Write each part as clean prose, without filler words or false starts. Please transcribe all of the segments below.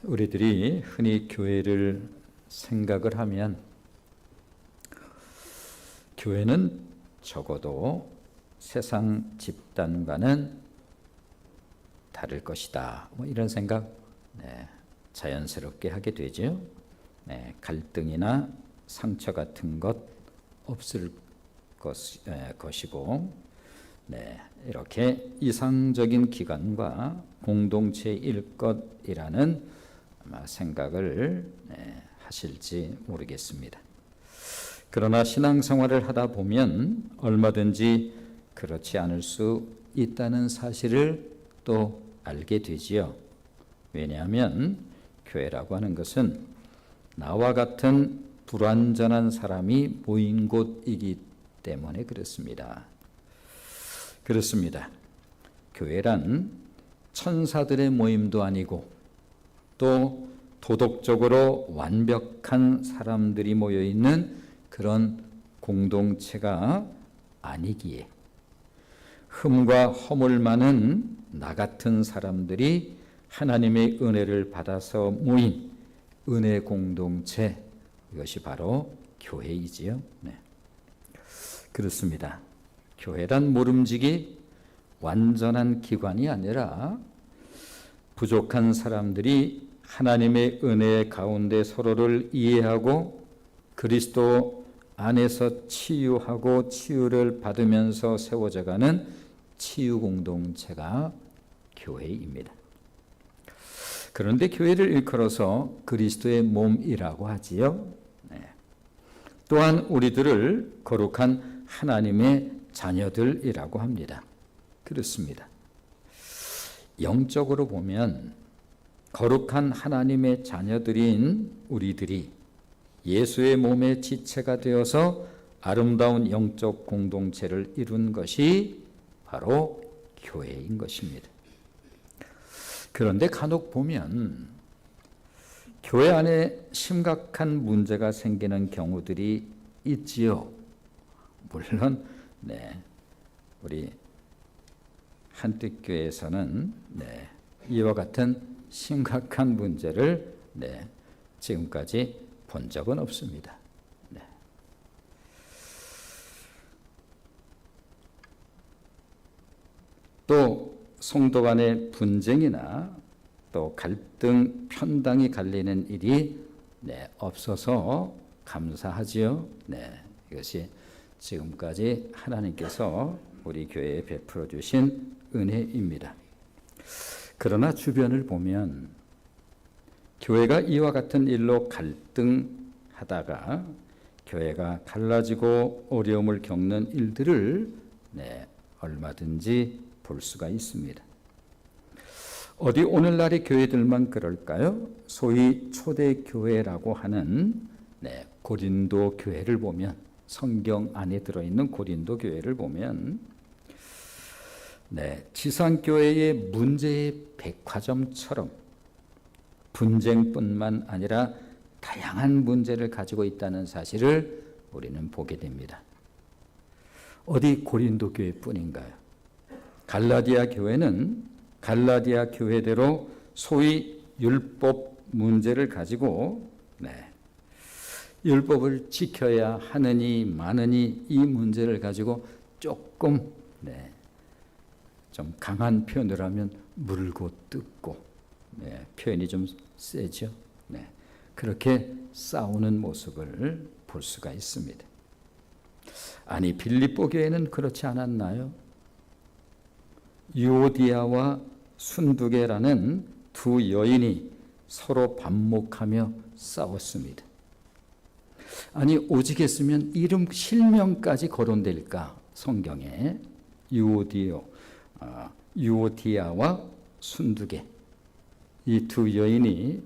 우리들이 흔히 교회를 생각을 하면 교회는 적어도 세상 집단과는 다를 것이다. 이런 생각 자연스럽게 하게 되죠. 갈등이나 상처 같은 것 없을 것이고 이렇게 이상적인 기관과 공동체일 것이라는 아마 생각을 하실지 모르겠습니다. 그러나 신앙생활을 하다 보면 얼마든지 그렇지 않을 수 있다는 사실을 또 알게 되지요. 왜냐하면 교회라고 하는 것은 나와 같은 불완전한 사람이 모인 곳이기 때문에 그렇습니다. 교회란 천사들의 모임도 아니고 또 도덕적으로 완벽한 사람들이 모여있는 그런 공동체가 아니기에 흠과 허물 많은 나 같은 사람들이 하나님의 은혜를 받아서 모인 은혜 공동체, 이것이 바로 교회이지요. 그렇습니다. 교회란 모름지기 완전한 기관이 아니라 부족한 사람들이 하나님의 은혜 가운데 서로를 이해하고 그리스도 안에서 치유하고 치유를 받으면서 세워져가는 치유 공동체가 교회입니다. 그런데 교회를 일컬어서 그리스도의 몸이라고 하지요. 또한 우리들을 거룩한 하나님의 자녀들이라고 합니다. 그렇습니다. 영적으로 보면 거룩한 하나님의 자녀들인 우리들이 예수의 몸의 지체가 되어서 아름다운 영적 공동체를 이룬 것이 바로 교회인 것입니다. 그런데 간혹 보면 교회 안에 심각한 문제가 생기는 경우들이 있지요. 물론 우리 한뜻교회에서는 이와 같은 심각한 문제를 지금까지 본 적은 없습니다. 또 성도 간의 분쟁이나 또 갈등, 편당이 갈리는 일이 없어서 감사하지요. 이것이 지금까지 하나님께서 우리 교회에 베풀어 주신 은혜입니다. 그러나 주변을 보면 교회가 이와 같은 일로 갈등하다가 교회가 갈라지고 어려움을 겪는 일들을 얼마든지 볼 수가 있습니다. 어디 오늘날의 교회들만 그럴까요? 소위 초대교회라고 하는 고린도 교회를 보면, 성경 안에 들어있는 고린도 교회를 보면 지상교회의 문제의 백화점처럼 분쟁뿐만 아니라 다양한 문제를 가지고 있다는 사실을 우리는 보게 됩니다. 어디 고린도 교회뿐인가요? 갈라디아 교회는 갈라디아 교회대로 소위 율법 문제를 가지고 율법을 지켜야 하느니 마느니 이 문제를 가지고 조금 좀 강한 표현을 하면 물고 뜯고 표현이 좀 세죠. 그렇게 싸우는 모습을 볼 수가 있습니다. 아니 빌립보 교회는 그렇지 않았나요? 유오디아와 순두계라는 두 여인이 서로 반목하며 싸웠습니다. 아니 오직했으면 이름 실명까지 거론될까? 성경에 유오디아와 순두계 이 두 여인이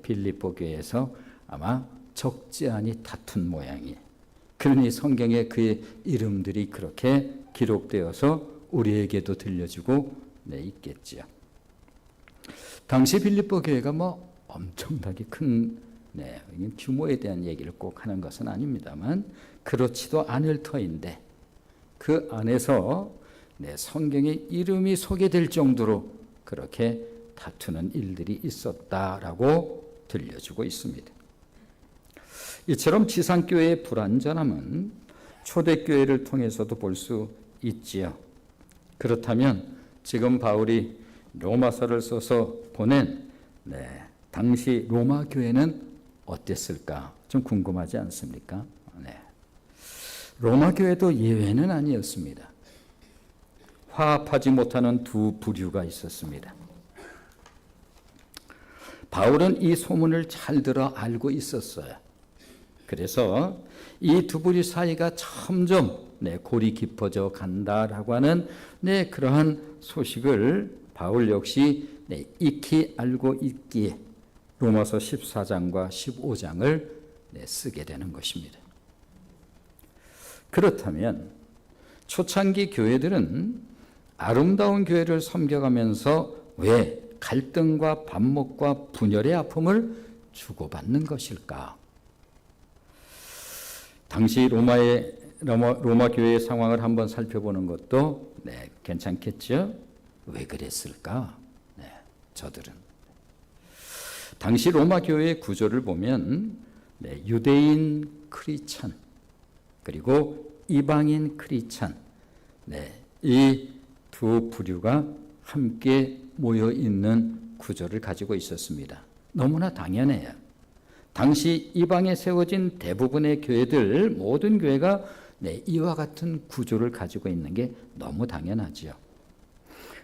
빌립보 교회에서 아마 적지 않이 다툰 모양이에요. 그러니 성경에 그의 이름들이 그렇게 기록되어서 우리에게도 들려주고 있겠지요. 당시 빌립보 교회가 엄청나게 큰 규모에 대한 얘기를 꼭 하는 것은 아닙니다만 그렇지도 않을 터인데 그 안에서 성경에 이름이 소개될 정도로 그렇게 다투는 일들이 있었다라고 들려주고 있습니다. 이처럼 지상교회의 불완전함은 초대교회를 통해서도 볼 수 있지요. 그렇다면 지금 바울이 로마서를 써서 보낸 당시 로마 교회는 어땠을까? 좀 궁금하지 않습니까? 로마 교회도 예외는 아니었습니다. 화합하지 못하는 두 부류가 있었습니다. 바울은 이 소문을 잘 들어 알고 있었어요. 그래서 이 두 부류 사이가 점점 골이 깊어져 간다라고 하는 그러한 소식을 바울 역시 익히 알고 있기에 로마서 14장과 15장을 쓰게 되는 것입니다. 그렇다면 초창기 교회들은 아름다운 교회를 섬겨가면서 왜 갈등과 반목과 분열의 아픔을 주고받는 것일까? 당시 로마 교회의 상황을 한번 살펴보는 것도 괜찮겠죠? 왜 그랬을까? 저들은 당시 로마 교회의 구조를 보면 유대인 크리스찬 그리고 이방인 크리스찬 이 두 부류가 함께 모여 있는 구조를 가지고 있었습니다. 너무나 당연해요. 당시 이방에 세워진 대부분의 교회들 모든 교회가 이와 같은 구조를 가지고 있는 게 너무 당연하지요.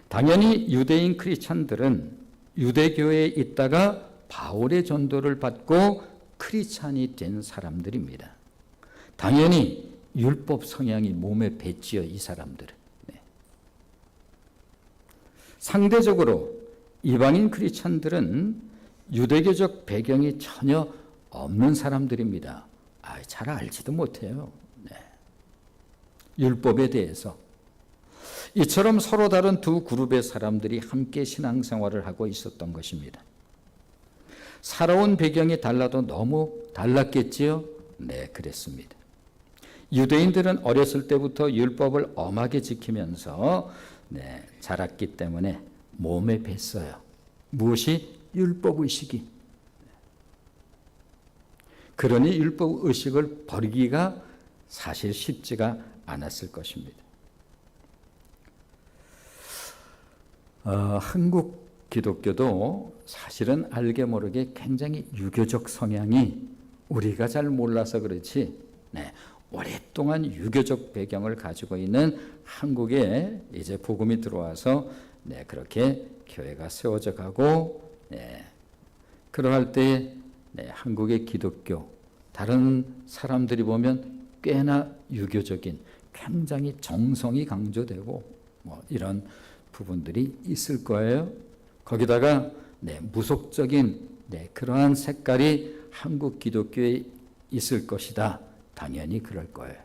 당연히 유대인 크리스찬들은 유대교회에 있다가 바울의 전도를 받고 크리스찬이 된 사람들입니다. 당연히 율법 성향이 몸에 배지요, 이 사람들은. 상대적으로 이방인 크리스찬들은 유대교적 배경이 전혀 없는 사람들입니다. 잘 알지도 못해요. 율법에 대해서. 이처럼 서로 다른 두 그룹의 사람들이 함께 신앙생활을 하고 있었던 것입니다. 살아온 배경이 달라도 너무 달랐겠지요? 그랬습니다. 유대인들은 어렸을 때부터 율법을 엄하게 지키면서 자랐기 때문에 몸에 뱄어요. 무엇이? 율법의식이. 그러니 율법의식을 버리기가 사실 쉽지가 않았을 것입니다. 한국 기독교도 사실은 알게 모르게 굉장히 유교적 성향이 우리가 잘 몰라서 그렇지 오랫동안 유교적 배경을 가지고 있는 한국에 이제 복음이 들어와서 그렇게 교회가 세워져 가고 그러할 때 한국의 기독교 다른 사람들이 보면 꽤나 유교적인 굉장히 정성이 강조되고 이런 부분들이 있을 거예요. 거기다가 무속적인 그러한 색깔이 한국 기독교에 있을 것이다. 당연히 그럴 거예요.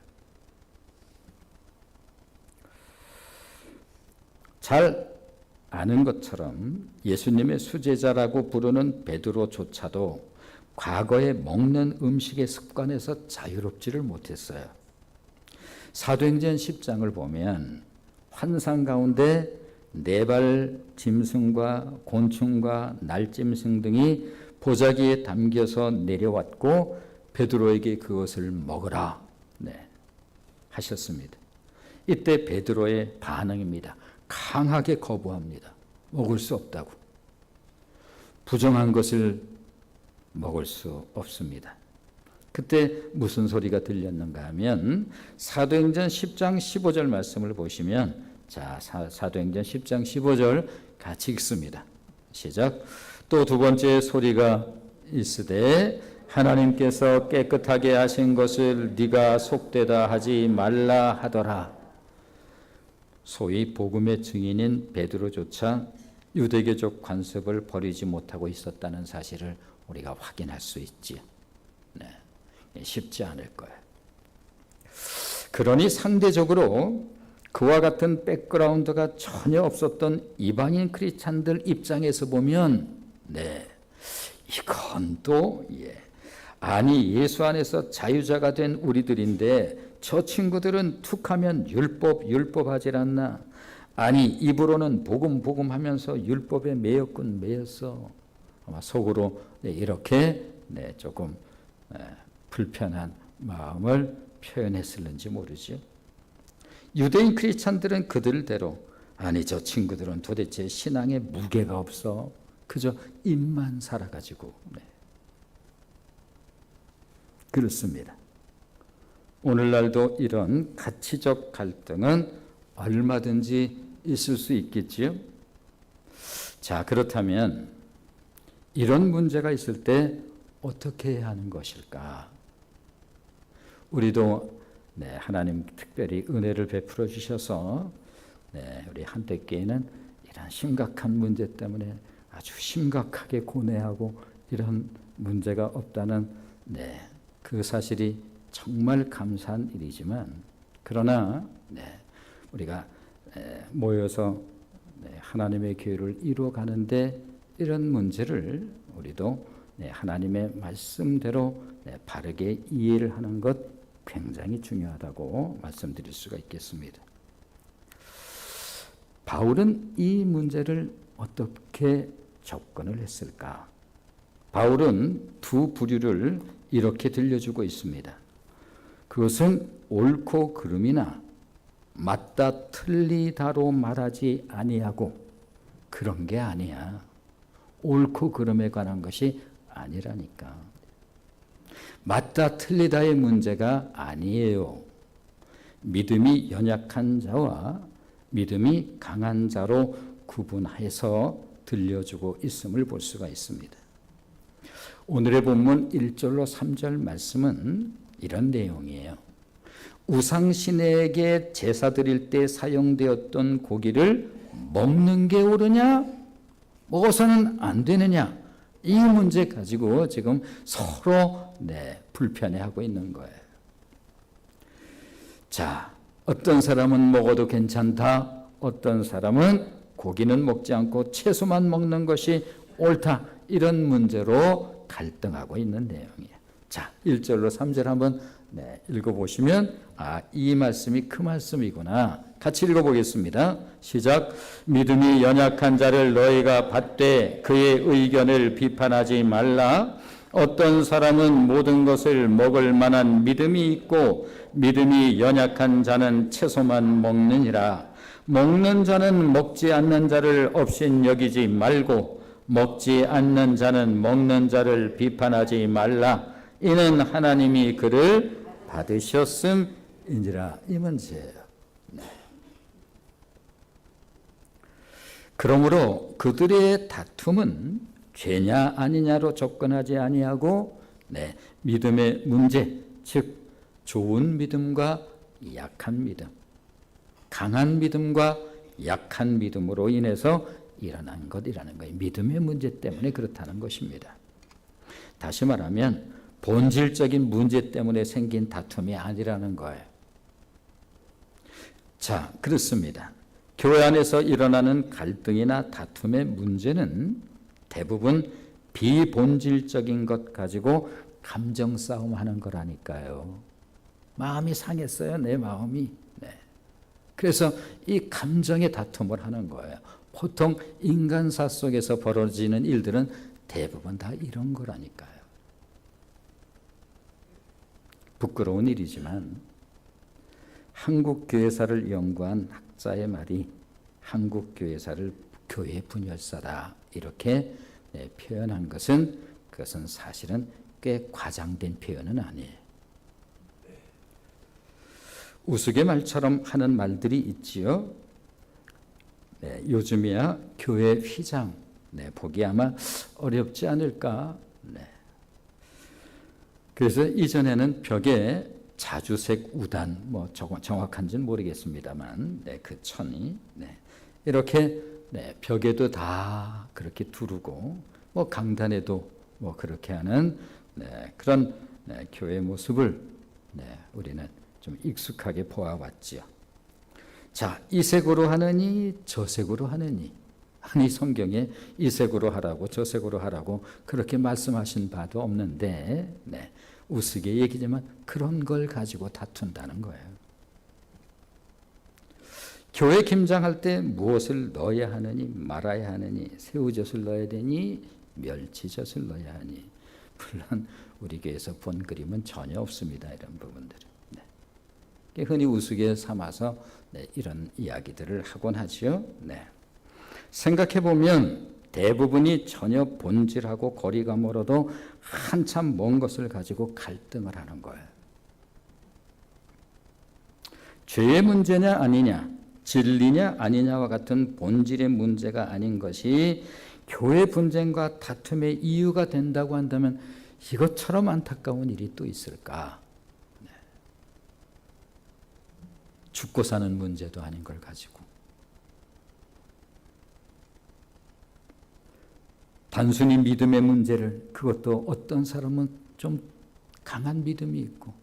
잘 아는 것처럼 예수님의 수제자라고 부르는 베드로조차도 과거에 먹는 음식의 습관에서 자유롭지를 못했어요. 사도행전 10장을 보면 환상 가운데 네발 짐승과 곤충과 날짐승 등이 보자기에 담겨서 내려왔고 베드로에게 그것을 먹으라 하셨습니다. 이때 베드로의 반응입니다. 강하게 거부합니다. 먹을 수 없다고. 부정한 것을 먹을 수 없습니다. 그때 무슨 소리가 들렸는가 하면 사도행전 10장 15절 말씀을 보시면 자, 사도행전 10장 15절 같이 읽습니다. 시작. 또 두 번째 소리가 있으되 하나님께서 깨끗하게 하신 것을 네가 속되다 하지 말라 하더라. 소위 복음의 증인인 베드로조차 유대교적 관습을 버리지 못하고 있었다는 사실을 우리가 확인할 수 있지요. 쉽지 않을 거예요. 그러니 상대적으로 그와 같은 백그라운드가 전혀 없었던 이방인 크리스찬들 입장에서 보면 이건 또 아니 예수 안에서 자유자가 된 우리들인데 저 친구들은 툭하면 율법 하질 않나. 아니 입으로는 복음 하면서 율법에 매였군 매였어. 아마 속으로 이렇게 조금 불편한 마음을 표현했을는지 모르죠. 유대인 크리스찬들은 그들대로 아니 저 친구들은 도대체 신앙에 무게가 없어. 그저 입만 살아가지고. 그렇습니다. 오늘날도 이런 가치적 갈등은 얼마든지 있을 수 있겠지요. 자, 그렇다면 이런 문제가 있을 때 어떻게 해야 하는 것일까? 우리도 하나님 특별히 은혜를 베풀어 주셔서 우리 한때교회는 이런 심각한 문제 때문에 아주 심각하게 고뇌하고 이런 문제가 없다는 그 사실이 정말 감사한 일이지만 그러나 우리가 모여서 하나님의 교회를 이루어가는데 이런 문제를 우리도 하나님의 말씀대로 바르게 이해를 하는 것 굉장히 중요하다고 말씀드릴 수가 있겠습니다. 바울은 이 문제를 어떻게 접근을 했을까? 바울은 두 부류를 이렇게 들려주고 있습니다. 그것은 옳고 그름이나 맞다 틀리다로 말하지 아니하고 그런 게 아니야. 옳고 그름에 관한 것이 아니라니까. 맞다 틀리다의 문제가 아니에요. 믿음이 연약한 자와 믿음이 강한 자로 구분해서 들려주고 있음을 볼 수가 있습니다. 오늘의 본문 1절로 3절 말씀은 이런 내용이에요. 우상신에게 제사 드릴 때 사용되었던 고기를 먹는 게 옳으냐? 먹어서는 안 되느냐? 이 문제 가지고 지금 서로 불편해하고 있는 거예요. 자, 어떤 사람은 먹어도 괜찮다. 어떤 사람은 고기는 먹지 않고 채소만 먹는 것이 옳다. 이런 문제로 갈등하고 있는 내용이에요. 자, 1절로 3절 한번 읽어보시면 이 말씀이 그 말씀이구나. 같이 읽어보겠습니다. 시작. 믿음이 연약한 자를 너희가 받되 그의 의견을 비판하지 말라. 어떤 사람은 모든 것을 먹을 만한 믿음이 있고 믿음이 연약한 자는 채소만 먹느니라. 먹는 자는 먹지 않는 자를 없인 여기지 말고 먹지 않는 자는 먹는 자를 비판하지 말라. 이는 하나님이 그를 받으셨음이니라. 이 문제예요. 그러므로 그들의 다툼은 죄냐 아니냐로 접근하지 아니하고 믿음의 문제, 즉 좋은 믿음과 약한 믿음, 강한 믿음과 약한 믿음으로 인해서 일어난 것이라는 거예요. 믿음의 문제 때문에 그렇다는 것입니다. 다시 말하면 본질적인 문제 때문에 생긴 다툼이 아니라는 거예요. 자, 그렇습니다. 교회 안에서 일어나는 갈등이나 다툼의 문제는 대부분 비본질적인 것 가지고 감정 싸움하는 거라니까요. 마음이 상했어요, 내 마음이. 그래서 이 감정의 다툼을 하는 거예요. 보통 인간사 속에서 벌어지는 일들은 대부분 다 이런 거라니까요. 부끄러운 일이지만 한국교회사를 연구한 학자의 말이 한국교회사를 교회 분열사다 이렇게 표현한 것은 그것은 사실은 꽤 과장된 표현은 아니에요. 우스갯말처럼 하는 말들이 있지요. 요즘이야 교회 휘장 보기 아마 어렵지 않을까. 그래서 이전에는 벽에 자주색 우단, 정확한지는 모르겠습니다만, 그 천이 이렇게 벽에도 다 그렇게 두르고, 강단에도 그렇게 하는 그런 교회 모습을 우리는 좀 익숙하게 보아왔지요. 자, 이 색으로 하느니 저 색으로 하느니, 아니 성경에 이 색으로 하라고 저 색으로 하라고 그렇게 말씀하신 바도 없는데 우스개 얘기지만 그런 걸 가지고 다툰다는 거예요. 교회 김장할 때 무엇을 넣어야 하느니 말아야 하느니 새우젓을 넣어야 되니 멸치젓을 넣어야 하니 물론 우리 교회에서 본 그림은 전혀 없습니다. 이런 부분들은. 네. 흔히 우스개 삼아서 이런 이야기들을 하곤 하죠. 네. 생각해 보면 대부분이 전혀 본질하고 거리가 멀어도 한참 먼 것을 가지고 갈등을 하는 거예요. 죄의 문제냐 아니냐, 진리냐 아니냐와 같은 본질의 문제가 아닌 것이 교회 분쟁과 다툼의 이유가 된다고 한다면 이것처럼 안타까운 일이 또 있을까? 네. 죽고 사는 문제도 아닌 걸 가지고 단순히 믿음의 문제를, 그것도 어떤 사람은 좀 강한 믿음이 있고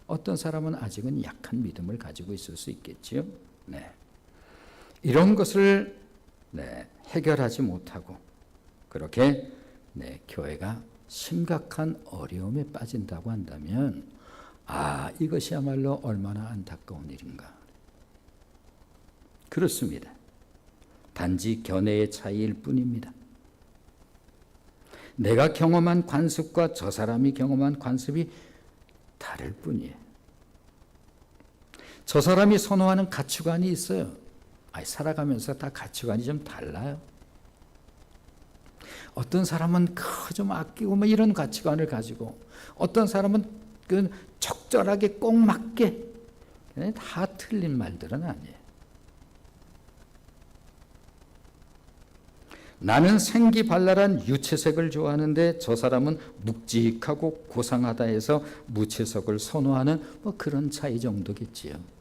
어떤 사람은 아직은 약한 믿음을 가지고 있을 수 있겠지요. 네. 이런 것을 해결하지 못하고 그렇게 교회가 심각한 어려움에 빠진다고 한다면 이것이야말로 얼마나 안타까운 일인가. 그렇습니다. 단지 견해의 차이일 뿐입니다. 내가 경험한 관습과 저 사람이 경험한 관습이 다를 뿐이에요. 저 사람이 선호하는 가치관이 있어요. 살아가면서 다 가치관이 좀 달라요. 어떤 사람은 좀 아끼고 이런 가치관을 가지고, 어떤 사람은 적절하게 꼭 맞게, 다 틀린 말들은 아니에요. 나는 생기발랄한 유채색을 좋아하는데 저 사람은 묵직하고 고상하다 해서 무채색을 선호하는 그런 차이 정도겠지요.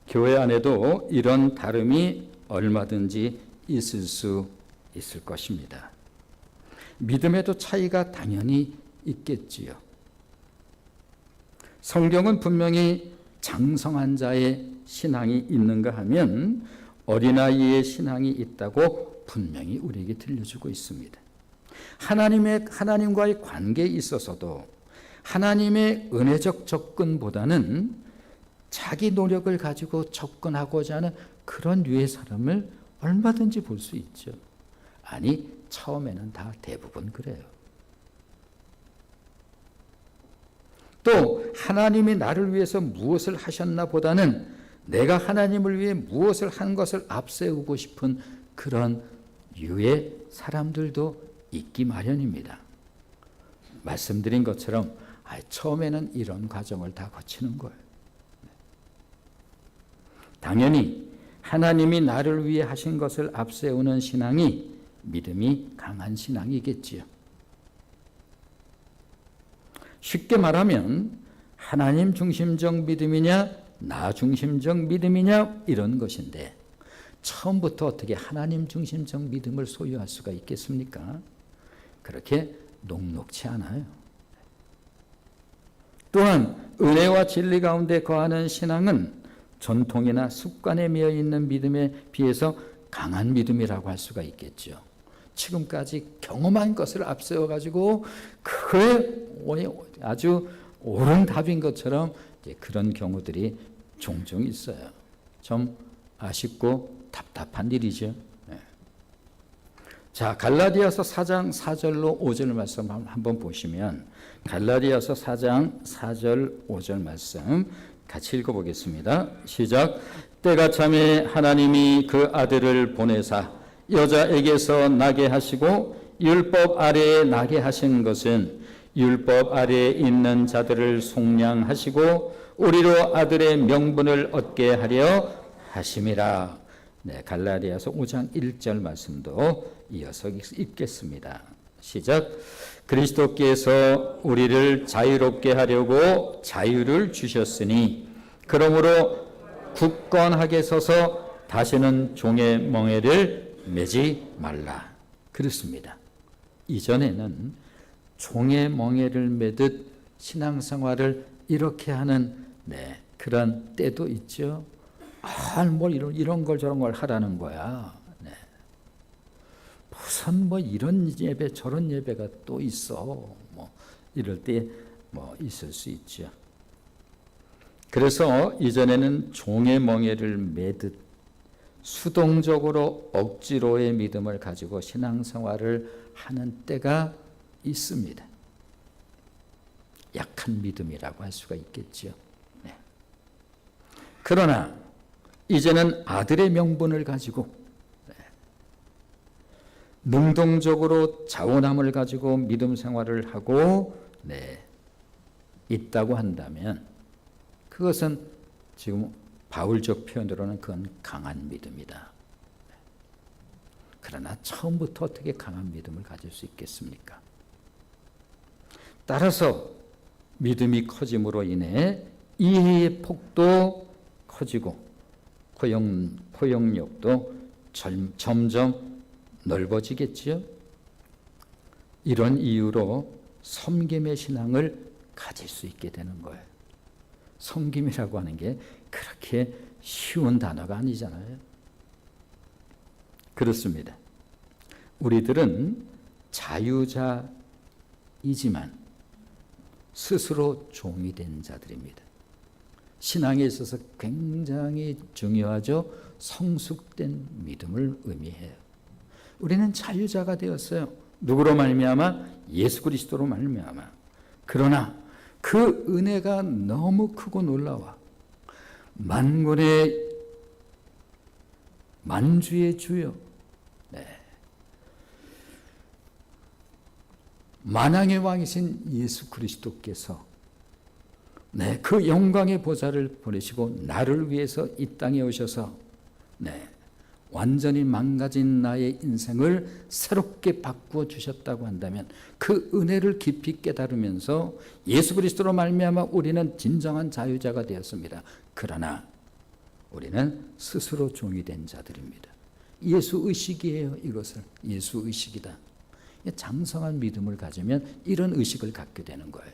교회 안에도 이런 다름이 얼마든지 있을 수 있을 것입니다. 믿음에도 차이가 당연히 있겠지요. 성경은 분명히 장성한 자의 신앙이 있는가 하면 어린아이의 신앙이 있다고 분명히 우리에게 들려주고 있습니다. 하나님과의 관계에 있어서도 하나님의 은혜적 접근보다는 자기 노력을 가지고 접근하고자 하는 그런 류의 사람을 얼마든지 볼 수 있죠. 처음에는 다 대부분 그래요. 또 하나님이 나를 위해서 무엇을 하셨나 보다는 내가 하나님을 위해 무엇을 한 것을 앞세우고 싶은 그런 유의 사람들도 있기 마련입니다. 말씀드린 것처럼 처음에는 이런 과정을 다 거치는 거예요. 당연히 하나님이 나를 위해 하신 것을 앞세우는 신앙이 믿음이 강한 신앙이겠지요. 쉽게 말하면 하나님 중심적 믿음이냐 나 중심적 믿음이냐 이런 것인데, 처음부터 어떻게 하나님 중심적 믿음을 소유할 수가 있겠습니까? 그렇게 녹록치 않아요. 또한 은혜와 진리 가운데 거하는 신앙은 전통이나 습관에 매여 있는 믿음에 비해서 강한 믿음이라고 할 수가 있겠죠. 지금까지 경험한 것을 앞세워 가지고 그게 아주 옳은 답인 것처럼 그런 경우들이 종종 있어요. 좀 아쉽고 답답한 일이죠. 자, 갈라디아서 4장 4절로 5절 말씀 한번 보시면, 갈라디아서 4장 4절 5절 말씀 같이 읽어보겠습니다. 시작. 때가 참에 하나님이 그 아들을 보내사 여자에게서 나게 하시고 율법 아래에 나게 하신 것은 율법 아래에 있는 자들을 속량하시고 우리로 아들의 명분을 얻게 하려 하심이라. 갈라디아서 5장 1절 말씀도 이어서 읽겠습니다. 시작. 그리스도께서 우리를 자유롭게 하려고 자유를 주셨으니 그러므로 굳건하게 서서 다시는 종의 멍에를 매지 말라. 그렇습니다. 이전에는 종의 멍에를 매듯 신앙생활을 이렇게 하는 그런 때도 있죠. 이런 걸 저런 걸 하라는 거야. 무슨 이런 예배 저런 예배가 또 있어. 이럴 때 있을 수 있죠. 그래서 이전에는 종의 멍에를 매듯 수동적으로 억지로의 믿음을 가지고 신앙생활을 하는 때가 있습니다. 약한 믿음이라고 할 수가 있겠죠. 네. 그러나 이제는 아들의 명분을 가지고 능동적으로 자원함을 가지고 믿음 생활을 하고 있다고 한다면 그것은 지금 바울적 표현으로는 그건 강한 믿음이다. 그러나 처음부터 어떻게 강한 믿음을 가질 수 있겠습니까? 따라서 믿음이 커짐으로 인해 이해의 폭도 커지고 포용력도 점점 넓어지겠지요. 이런 이유로 섬김의 신앙을 가질 수 있게 되는 거예요. 섬김이라고 하는 게 그렇게 쉬운 단어가 아니잖아요. 그렇습니다. 우리들은 자유자이지만 스스로 종이 된 자들입니다. 신앙에 있어서 굉장히 중요하죠. 성숙된 믿음을 의미해요. 우리는 자유자가 되었어요. 누구로 말미암아? 예수 그리스도로 말미암아. 그러나 그 은혜가 너무 크고 놀라워 만군의 만주의 주여, 만왕의 왕이신 예수 그리스도께서 그 영광의 보좌를 보내시고 나를 위해서 이 땅에 오셔서 완전히 망가진 나의 인생을 새롭게 바꾸어 주셨다고 한다면 그 은혜를 깊이 깨달으면서 예수 그리스도로 말미암아 우리는 진정한 자유자가 되었습니다. 그러나 우리는 스스로 종이 된 자들입니다. 예수 의식이에요. 이것을 예수 의식이다. 장성한 믿음을 가지면 이런 의식을 갖게 되는 거예요.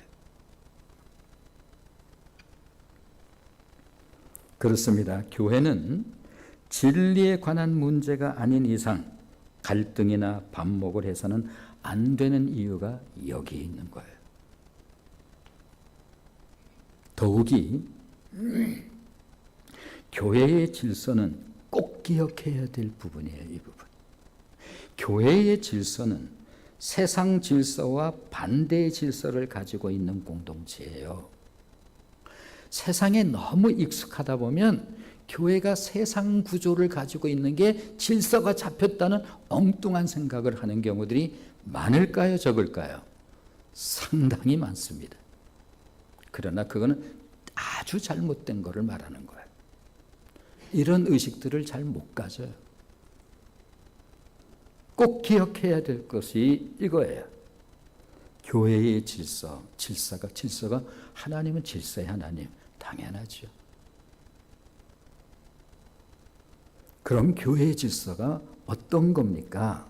그렇습니다. 교회는 진리에 관한 문제가 아닌 이상 갈등이나 반목을 해서는 안 되는 이유가 여기에 있는 거예요. 더욱이 교회의 질서는 꼭 기억해야 될 부분이에요. 이 부분. 교회의 질서는 세상 질서와 반대의 질서를 가지고 있는 공동체예요. 세상에 너무 익숙하다 보면 교회가 세상 구조를 가지고 있는 게 질서가 잡혔다는 엉뚱한 생각을 하는 경우들이 많을까요? 적을까요? 상당히 많습니다. 그러나 그거는 아주 잘못된 거를 말하는 거예요. 이런 의식들을 잘 못 가져요. 꼭 기억해야 될 것이 이거예요. 교회의 질서가 하나님은 질서의 하나님, 당연하죠. 그럼 교회의 질서가 어떤 겁니까?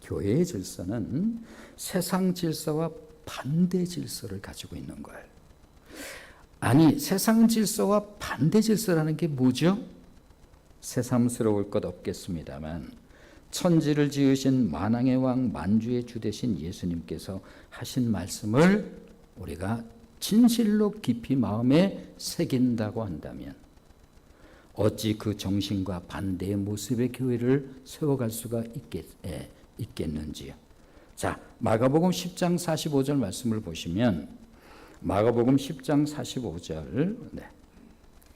교회의 질서는 세상 질서와 반대 질서를 가지고 있는 거예요. 아니, 세상 질서와 반대 질서라는 게 뭐죠? 새삼스러울 것 없겠습니다만 천지를 지으신 만왕의 왕 만주의 주 되신 예수님께서 하신 말씀을 우리가 진실로 깊이 마음에 새긴다고 한다면 어찌 그 정신과 반대의 모습의 교회를 세워갈 수가 있겠는지요. 자, 마가복음 10장 45절 말씀을 보시면 마가복음 10장 45절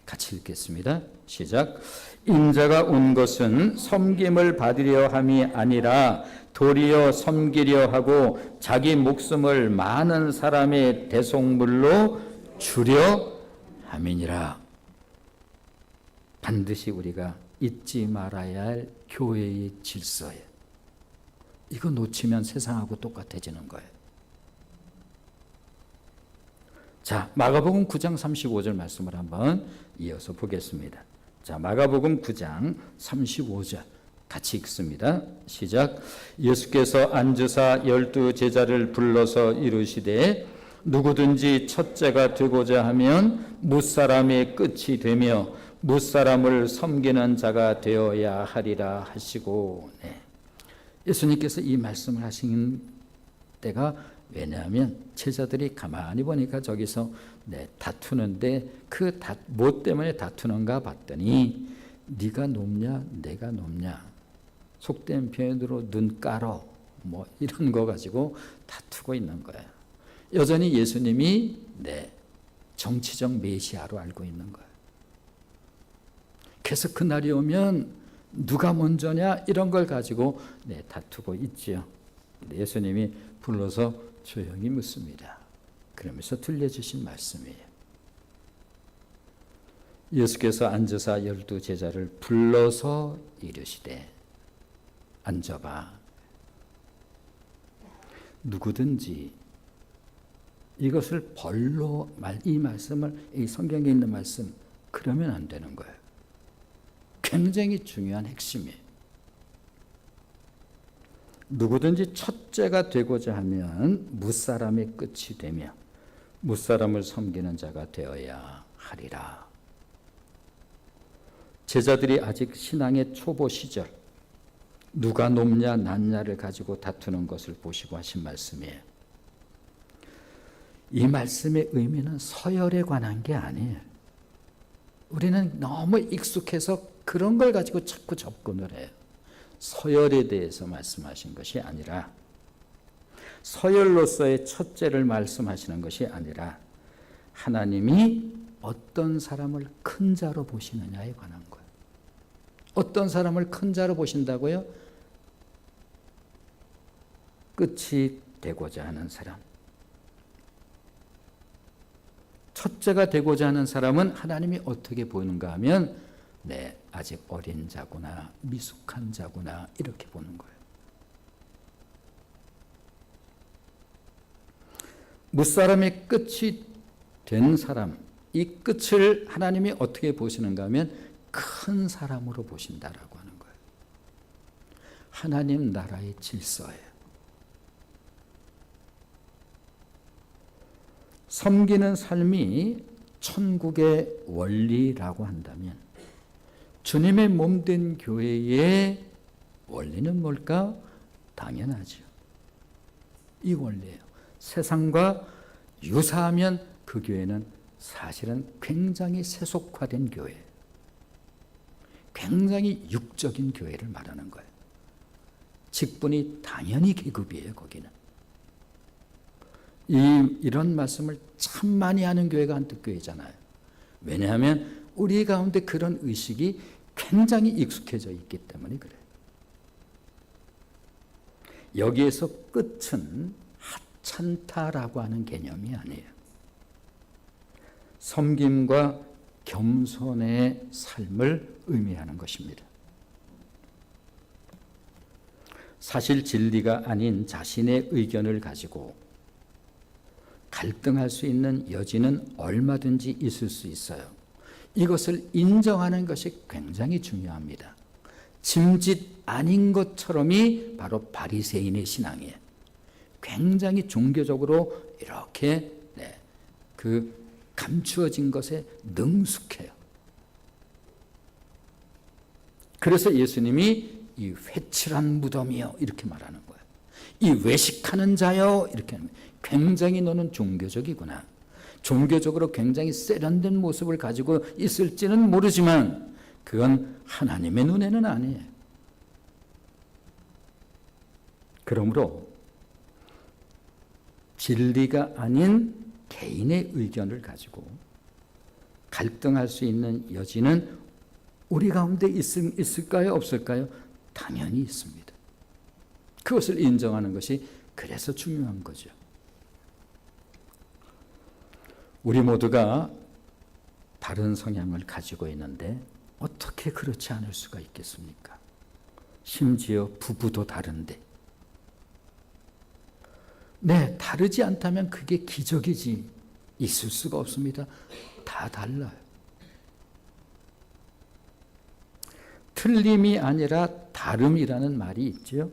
같이 읽겠습니다. 시작. 인자가 온 것은 섬김을 받으려 함이 아니라 도리어 섬기려 하고 자기 목숨을 많은 사람의 대속물로 주려 함이니라. 반드시 우리가 잊지 말아야 할 교회의 질서예요. 이거 놓치면 세상하고 똑같아지는 거예요. 자, 마가복음 9장 35절 말씀을 한번 이어서 보겠습니다. 자, 마가복음 9장 35절 같이 읽습니다. 시작. 예수께서 앉으사 12 제자를 불러서 이르시되 누구든지 첫째가 되고자 하면 무사람의 끝이 되며 무사람을 섬기는 자가 되어야 하리라 하시고, 예수님께서 이 말씀을 하신 때가 왜냐하면 제자들이 가만히 보니까 저기서 다투는데 그 뭐 때문에 다투는가 봤더니 네가 높냐 내가 높냐, 속된 표현으로 눈 깔어 뭐 이런 거 가지고 다투고 있는 거예요. 여전히 예수님이 정치적 메시아로 알고 있는 거예요. 그래서 그날이 오면 누가 먼저냐 이런 걸 가지고 다투고 있지요. 예수님이 불러서 조용히 묻습니다. 그러면서 들려주신 말씀이에요. 예수께서 앉으사 12제자를 불러서 이르시되 앉아봐. 누구든지 이것을 벌로 이 말씀을, 이 성경에 있는 말씀 그러면 안 되는 거예요. 굉장히 중요한 핵심이에요. 누구든지 첫째가 되고자 하면 무사람의 끝이 되며 무사람을 섬기는 자가 되어야 하리라. 제자들이 아직 신앙의 초보 시절 누가 높냐 낮냐를 가지고 다투는 것을 보시고 하신 말씀이에요. 이 말씀의 의미는 서열에 관한 게 아니에요. 우리는 너무 익숙해서 그런 걸 가지고 자꾸 접근을 해요. 서열에 대해서 말씀하신 것이 아니라, 서열로서의 첫째를 말씀하시는 것이 아니라 하나님이 어떤 사람을 큰 자로 보시느냐에 관한 거예요. 어떤 사람을 큰 자로 보신다고요? 끝이 되고자 하는 사람. 첫째가 되고자 하는 사람은 하나님이 어떻게 보는가 하면 아직 어린 자구나, 미숙한 자구나 이렇게 보는 거예요. 무사람의 끝이 된 사람, 이 끝을 하나님이 어떻게 보시는가 하면 큰 사람으로 보신다라고 하는 거예요. 하나님 나라의 질서예요. 섬기는 삶이 천국의 원리라고 한다면 주님의 몸된 교회의 원리는 뭘까? 당연하죠. 이 원리예요. 세상과 유사하면 그 교회는 사실은 굉장히 세속화된 교회, 굉장히 육적인 교회를 말하는 거예요. 직분이 당연히 계급이에요. 거기는. 이런 말씀을 참 많이 하는 교회가 한특교회잖아요. 왜냐하면 우리 가운데 그런 의식이 굉장히 익숙해져 있기 때문에 그래요. 여기에서 끝은 하찮다라고 하는 개념이 아니에요. 섬김과 겸손의 삶을 의미하는 것입니다. 사실 진리가 아닌 자신의 의견을 가지고 갈등할 수 있는 여지는 얼마든지 있을 수 있어요. 이것을 인정하는 것이 굉장히 중요합니다. 짐짓 아닌 것처럼이 바로 바리새인의 신앙이에요. 굉장히 종교적으로 이렇게 그 감추어진 것에 능숙해요. 그래서 예수님이 이 회칠한 무덤이요 이렇게 말하는 거예요. 이 외식하는 자요 이렇게 하는 거예요. 굉장히 너는 종교적이구나. 종교적으로 굉장히 세련된 모습을 가지고 있을지는 모르지만 그건 하나님의 눈에는 아니에요. 그러므로 진리가 아닌 개인의 의견을 가지고 갈등할 수 있는 여지는 우리 가운데 있을까요? 없을까요? 당연히 있습니다. 그것을 인정하는 것이 그래서 중요한 거죠. 우리 모두가 다른 성향을 가지고 있는데 어떻게 그렇지 않을 수가 있겠습니까? 심지어 부부도 다른데. 다르지 않다면 그게 기적이지 있을 수가 없습니다. 다 달라요. 틀림이 아니라 다름이라는 말이 있죠.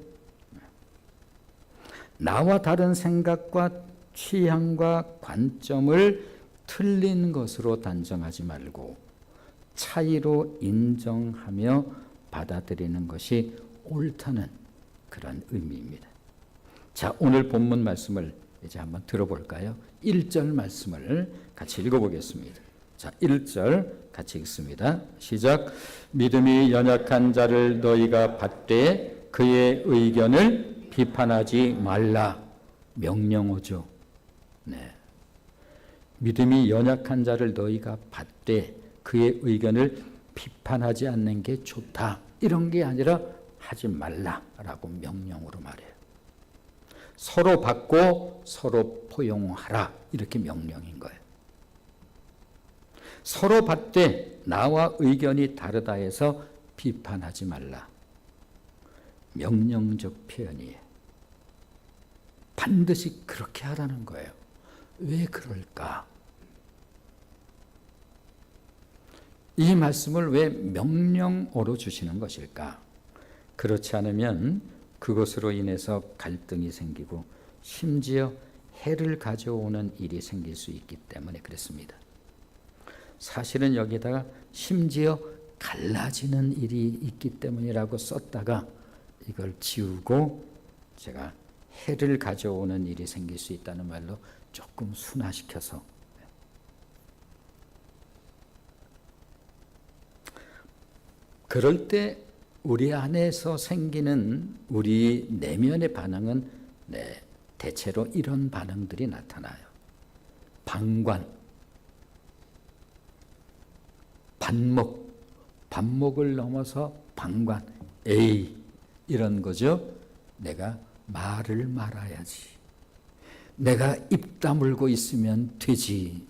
나와 다른 생각과 취향과 관점을 틀린 것으로 단정하지 말고 차이로 인정하며 받아들이는 것이 옳다는 그런 의미입니다. 자, 오늘 본문 말씀을 이제 한번 들어볼까요? 1절 말씀을 같이 읽어보겠습니다. 자, 1절 같이 읽습니다. 시작. 믿음이 연약한 자를 너희가 받되 그의 의견을 비판하지 말라. 명령어죠. 네. 믿음이 연약한 자를 너희가 받되 그의 의견을 비판하지 않는 게 좋다. 이런 게 아니라 하지 말라라고 명령으로 말해요. 서로 받고 서로 포용하라. 이렇게 명령인 거예요. 서로 받되 나와 의견이 다르다 해서 비판하지 말라. 명령적 표현이에요. 반드시 그렇게 하라는 거예요. 왜 그럴까? 이 말씀을 왜 명령어로 주시는 것일까? 그렇지 않으면 그것으로 인해서 갈등이 생기고 심지어 해를 가져오는 일이 생길 수 있기 때문에 그렇습니다. 사실은 여기다가 심지어 갈라지는 일이 있기 때문이라고 썼다가 이걸 지우고 제가 해를 가져오는 일이 생길 수 있다는 말로 조금 순화시켜서 그럴 때 우리 안에서 생기는 우리 내면의 반응은 대체로 이런 반응들이 나타나요. 방관, 반목을 넘어서 방관, 에이 이런 거죠. 내가 말을 말아야지. 내가 입 다물고 있으면 되지.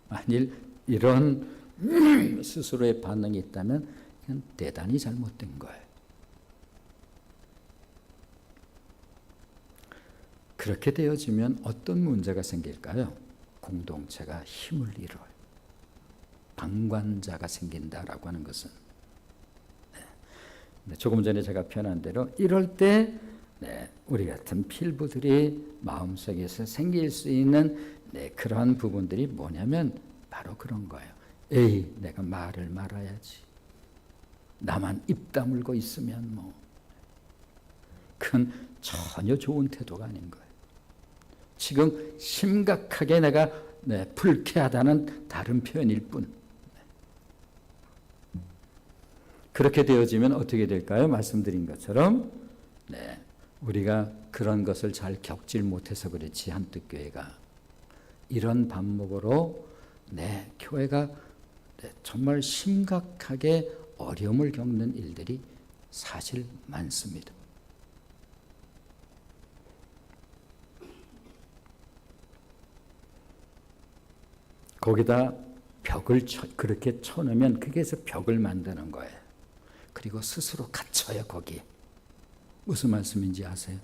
만일 이런 스스로의 반응이 있다면 이건 대단히 잘못된 거예요. 그렇게 되어지면 어떤 문제가 생길까요? 공동체가 힘을 잃어요. 방관자가 생긴다라고 하는 것은 조금 전에 제가 표현한 대로 이럴 때 우리 같은 필부들이 마음속에서 생길 수 있는 그러한 부분들이 뭐냐면 바로 그런 거예요. 에이, 내가 말을 말아야지. 나만 입 다물고 있으면 뭐 그건 전혀 좋은 태도가 아닌 거예요. 지금 심각하게 내가 불쾌하다는 다른 표현일 뿐. 그렇게 되어지면 어떻게 될까요? 말씀드린 것처럼 우리가 그런 것을 잘 겪질 못해서 그렇지 한뜻교회가 이런 반목으로 교회가 정말 심각하게 어려움을 겪는 일들이 사실 많습니다. 거기다 벽을 그렇게 쳐놓으면 거기에서 벽을 만드는 거예요. 그리고 스스로 갇혀요. 거기에. 무슨 말씀인지 아세요?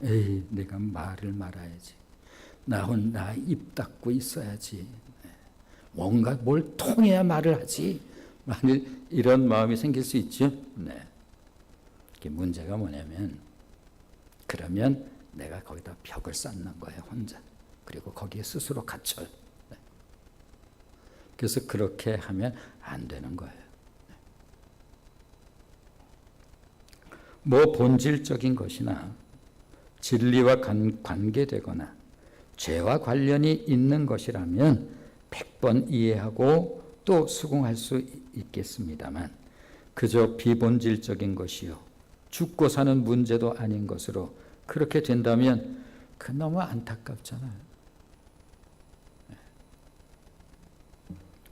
에이, 내가 말을 말아야지. 나 입 닫고 있어야지. 뭔가 뭘 통해야 말을 하지. 만일 이런 마음이 생길 수 있죠. 이게 문제가 뭐냐면 그러면 내가 거기다 벽을 쌓는 거예요. 혼자. 그리고 거기에 스스로 갇혀요. 그래서 그렇게 하면 안 되는 거예요. 뭐 본질적인 것이나 진리와 관계되거나 죄와 관련이 있는 것이라면 100번 이해하고 또 수긍할 수 있겠습니다만 그저 비본질적인 것이요 죽고 사는 문제도 아닌 것으로 그렇게 된다면 그 너무 안타깝잖아요.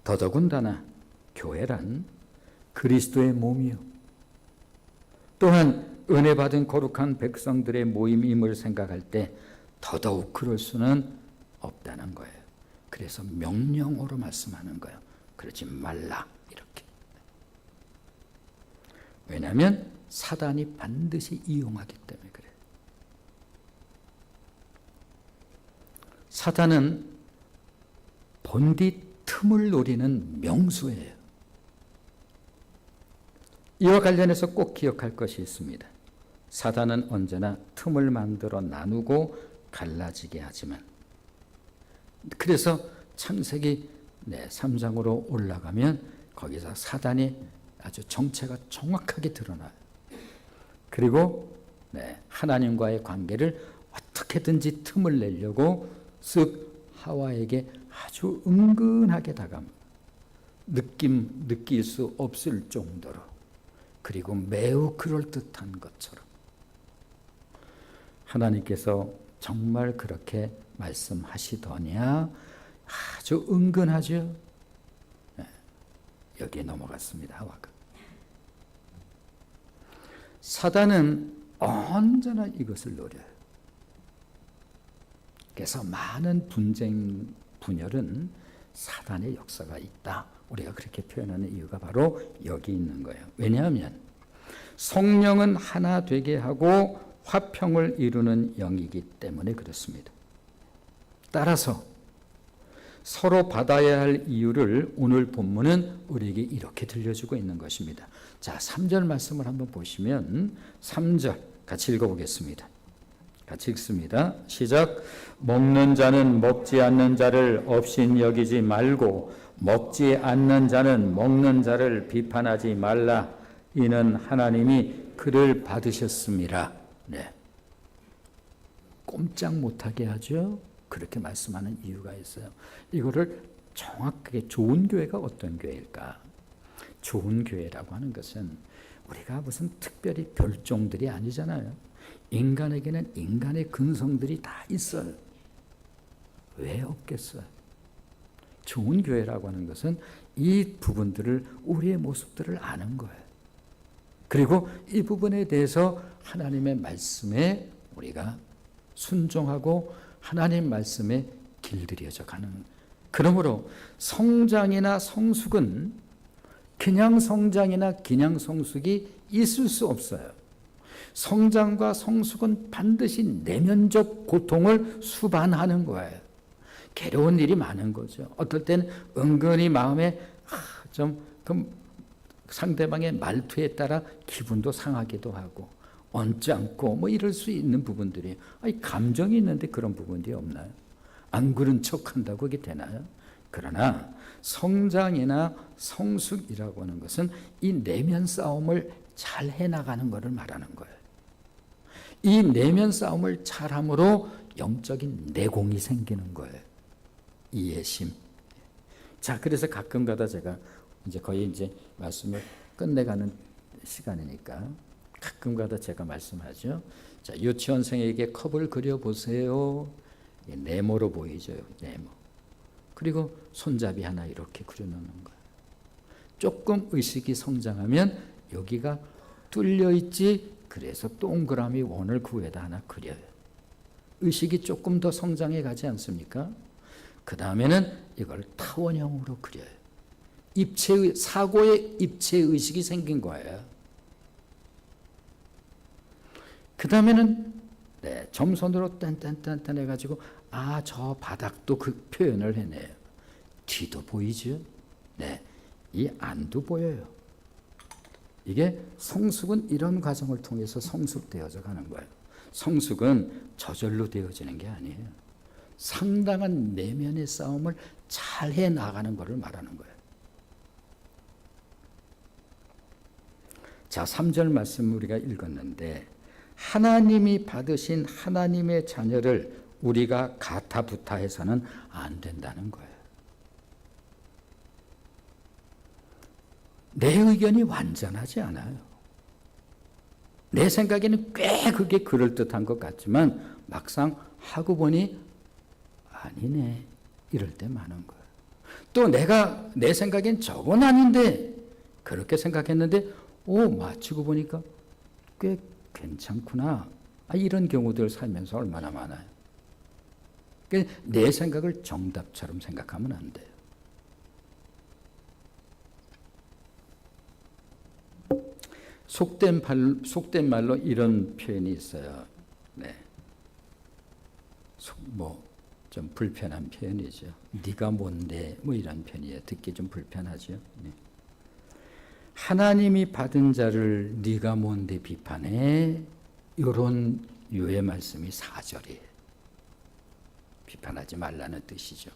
더더군다나 교회란 그리스도의 몸이요 또한 은혜 받은 거룩한 백성들의 모임임을 생각할 때 더더욱 그럴 수는 없다는 거예요. 그래서 명령어로 말씀하는 거예요. 그러지 말라 이렇게. 왜냐하면 사단이 반드시 이용하기 때문에 그래요. 사단은 본디 틈을 노리는 명수예요. 이와 관련해서 꼭 기억할 것이 있습니다. 사단은 언제나 틈을 만들어 나누고 갈라지게 하지만 그래서 창세기 3장으로 올라가면 거기서 사단이 아주 정체가 정확하게 드러나요. 그리고 하나님과의 관계를 어떻게 어떻게든지 틈을 내려고 쓱 하와에게 아주 은근하게 다가갑니다. 느낄 수 없을 정도로, 그리고 매우 그럴듯한 것처럼. 하나님께서 정말 그렇게 말씀하시더냐? 아주 은근하죠. 네, 여기에 넘어갔습니다. 하와가. 사단은 언제나 이것을 노려요. 그래서 많은 분쟁, 분열은 사단의 역사가 있다. 우리가 그렇게 표현하는 이유가 바로 여기 있는 거예요. 왜냐하면 성령은 하나 되게 하고 화평을 이루는 영이기 때문에 그렇습니다. 따라서 서로 받아야 할 이유를 오늘 본문은 우리에게 이렇게 들려주고 있는 것입니다. 자, 3절 말씀을 한번 보시면 3절 같이 읽어보겠습니다. 같이 읽습니다. 시작. 먹는 자는 먹지 않는 자를 업신 여기지 말고 먹지 않는 자는 먹는 자를 비판하지 말라. 이는 하나님이 그를 받으셨습니다. 네. 꼼짝 못하게 하죠. 그렇게 말씀하는 이유가 있어요. 이거를 정확하게 좋은 교회가 어떤 교회일까? 좋은 교회라고 하는 것은 우리가 무슨 특별히 별종들이 아니잖아요. 인간에게는 인간의 근성들이 다 있어요. 왜 없겠어요? 좋은 교회라고 하는 것은 이 부분들을, 우리의 모습들을 아는 거예요. 그리고 이 부분에 대해서 하나님의 말씀에 우리가 순종하고 하나님 말씀에 길들여져 가는. 그러므로 성장이나 성숙은 그냥 성장이나 그냥 성숙이 있을 수 없어요. 성장과 성숙은 반드시 내면적 고통을 수반하는 거예요. 괴로운 일이 많은 거죠. 어떨 때는 은근히 마음에 좀 상대방의 말투에 따라 기분도 상하기도 하고 언짢고 뭐 이럴 수 있는 부분들이, 감정이 있는데 그런 부분이 없나요? 안 그런 척한다고 그게 되나요? 그러나 성장이나 성숙이라고 하는 것은 이 내면 싸움을 잘 해나가는 것을 말하는 거예요. 이 내면 싸움을 잘함으로 영적인 내공이 생기는 거예요. 이해심. 자, 그래서 가끔가다 제가 이제 거의 이제 말씀을 끝내가는 시간이니까 가끔가다 제가 말씀하죠. 자, 유치원생에게 컵을 그려보세요. 네모로 보이죠. 네모. 그리고 손잡이 하나 이렇게 그려놓는 거예요. 조금 의식이 성장하면 여기가 뚫려 있지, 그래서 동그라미 원을 그 위에다 하나 그려요. 의식이 조금 더 성장해 가지 않습니까? 그 다음에는 이걸 타원형으로 그려요. 사고의 입체의식이 생긴 거예요. 그 다음에는 점선으로 딴딴딴딴 해가지고 저 바닥도 그 표현을 해내요. 뒤도 보이죠? 이 안도 보여요. 이게 성숙은 이런 과정을 통해서 성숙되어져 가는 거예요. 성숙은 저절로 되어지는 게 아니에요. 상당한 내면의 싸움을 잘 해나가는 것을 말하는 거예요. 자, 3절 말씀 우리가 읽었는데 하나님이 받으신 하나님의 자녀를 우리가 가타부타해서는 안 된다는 거예요. 내 의견이 완전하지 않아요. 내 생각에는 꽤 그게 그럴듯한 것 같지만 막상 하고 보니 아니네, 이럴 때 많은 거예요. 또 내 생각엔 저건 아닌데 그렇게 생각했는데 마치고 보니까 꽤 괜찮구나. 이런 경우들 살면서 얼마나 많아요. 내 생각을 정답처럼 생각하면 안 돼요. 속된 말로 이런 표현이 있어요. 좀 불편한 표현이죠. 네가 뭔데, 이런 표현이에요. 듣기 좀 불편하죠. 하나님이 받은 자를 네가 뭔데 비판해? 이런 유의 말씀이 4절이에요. 비판하지 말라는 뜻이죠.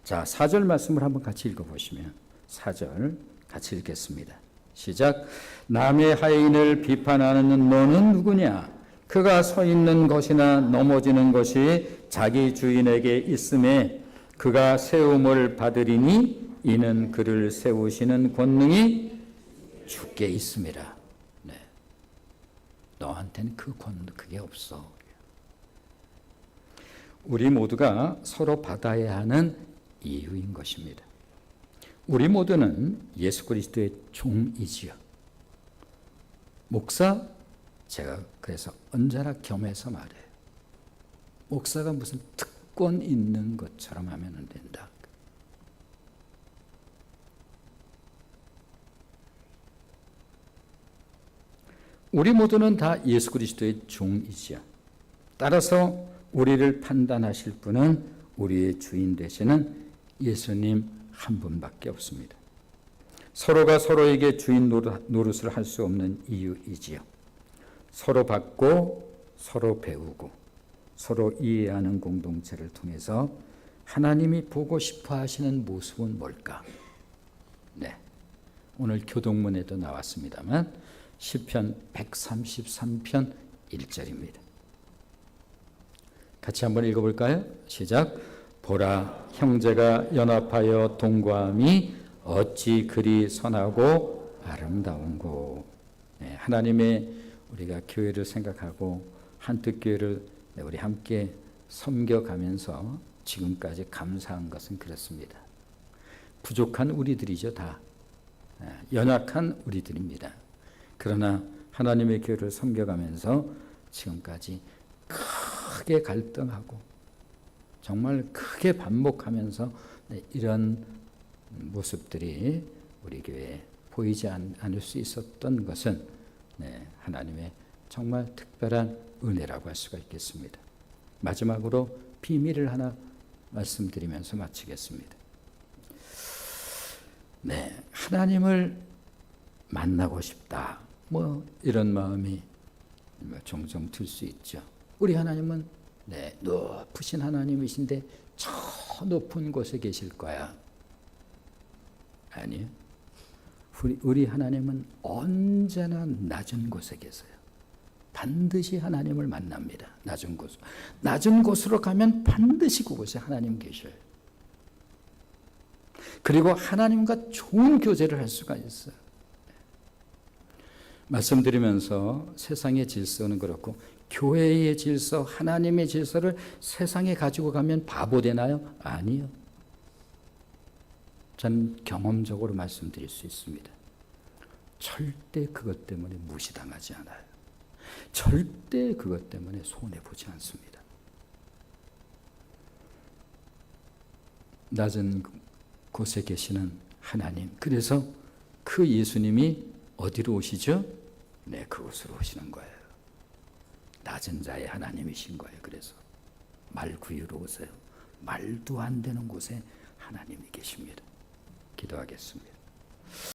자, 4절 말씀을 한번 같이 읽어보시면 4절 같이 읽겠습니다. 시작. 남의 하인을 비판하는 너는 누구냐? 그가 서 있는 것이나 넘어지는 것이 자기 주인에게 있음에 그가 세움을 받으리니 이는 그를 세우시는 권능이 주께 있음이라. 네. 너한테는 그 권능 그게 없어. 우리 모두가 서로 받아야 하는 이유인 것입니다. 우리 모두는 예수 그리스도의 종이지요. 목사, 제가 그래서 언제나 겸해서 말해요. 목사가 무슨 특권 있는 것처럼 하면 안 된다. 우리 모두는 다 예수 그리스도의 종이지요. 따라서 우리를 판단하실 분은 우리의 주인 되시는 예수님 한 분밖에 없습니다. 서로가 서로에게 주인 노릇을 할 수 없는 이유이지요. 서로 받고 서로 배우고 서로 이해하는 공동체를 통해서 하나님이 보고 싶어 하시는 모습은 뭘까? 네. 오늘 교동문에도 나왔습니다만 시편 133편 1절입니다. 같이 한번 읽어볼까요? 시작. 보라, 형제가 연합하여 동거함이 어찌 그리 선하고 아름다운고. 네, 하나님의 우리가 교회를 생각하고 한뜻교회를 우리 함께 섬겨가면서 지금까지 감사한 것은 그렇습니다. 부족한 우리들이죠, 다. 연약한 우리들입니다. 그러나 하나님의 교회를 섬겨가면서 지금까지 크게 갈등하고 정말 크게 반복하면서 이런 모습들이 우리 교회에 보이지 않을 수 있었던 것은 하나님의 정말 특별한 은혜라고 할 수가 있겠습니다. 마지막으로 비밀을 하나 말씀드리면서 마치겠습니다. 네, 하나님을 만나고 싶다. 이런 마음이 종종 들 수 있죠. 우리 하나님은 높으신 하나님이신데 저 높은 곳에 계실 거야. 아니요. 우리 하나님은 언제나 낮은 곳에 계세요. 반드시 하나님을 만납니다. 낮은 곳. 낮은 곳으로 가면 반드시 그곳에 하나님 계셔요. 그리고 하나님과 좋은 교제를 할 수가 있어요. 말씀드리면서 세상의 질서는 그렇고 교회의 질서, 하나님의 질서를 세상에 가지고 가면 바보 되나요? 아니요. 전 경험적으로 말씀드릴 수 있습니다. 절대 그것 때문에 무시당하지 않아요. 절대 그것 때문에 손해보지 않습니다. 낮은 곳에 계시는 하나님. 그래서 그 예수님이 어디로 오시죠? 네, 그곳으로 오시는 거예요. 낮은 자의 하나님이신 거예요. 그래서 말 구유로 오세요. 말도 안 되는 곳에 하나님이 계십니다. 기도하겠습니다.